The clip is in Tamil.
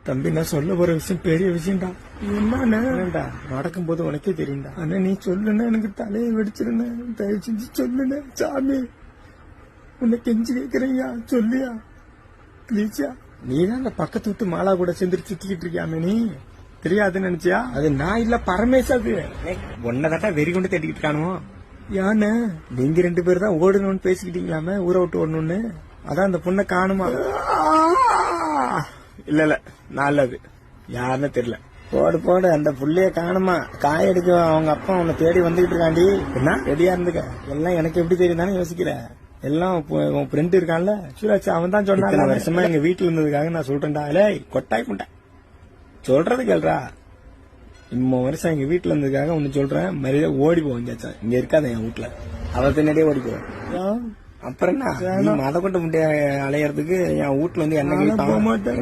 தம்பி, நான் சொல்ல போற விஷயம் பெரிய விஷயம்டா. என்னடா நடக்கும் போது உனக்கே தெரியும்டா. ஆனா நீ சொல்லுன்னா எனக்கு தலையை வெடிச்சிருந்தேன். தயவு செஞ்சு சொல்லுன சாமி, உன்னை கெஞ்சி கேக்குறீங்க, சொல்லியா ப்ளீஸா. நீ தான் அந்த பக்கத்து விட்டு மாலா கூட சேர்ந்து சுத்திக்கிட்டு இருக்கியாமே, நீ தெரியாதுன்னு நினைச்சியா? அது நான் இல்ல, பரமேஷ். அது ஒன்னதாட்டா வெறி கொண்டு தேடிக்கிட்டு இருக்கானோ. யானு நீங்க 2 பேரும் தான் ஓடணும்னு பேசிக்கிட்டீங்களாமே, ஊரை விட்டு ஓடணும்னு. அதான் அந்த பொண்ணை காணுமா? இல்ல நல்லது, யாருன்னு தெரியல. போடு அந்த புள்ளைய காணுமா, காய எடுக்க அவங்க அப்பா உன்னை தேடி வந்துகிட்டு இருக்காண்டி. என்ன ரெடியா இருந்துக்க, எல்லாம் எனக்கு எப்படி தெரியும் தானே யோசிக்கிற. எல்லாம் உன் ஃப்ரெண்ட் இருக்கான்ல சூராஜ், அவன் தான் சொன்னான். வருஷமா எங்க வீட்டுல இருந்ததுக்காக நான் சொல்றேன்டா. கொட்டாய் புண்டை சொல்றது கேள்றா. 3 வருஷம் எங்க வீட்டுல இருந்ததுக்காக ஒன்னு சொல்றேன், மரியாதை ஓடி போவோம். இங்க இருக்காத என் வீட்டுல, அவ பின்னாடியே ஓடி போவோம். அப்புறம் என்ன, நீ மத கொண்டு முட்டைய அலையறதுக்கு என் வீட்டுல வந்து என்ன போக மாட்டேன்.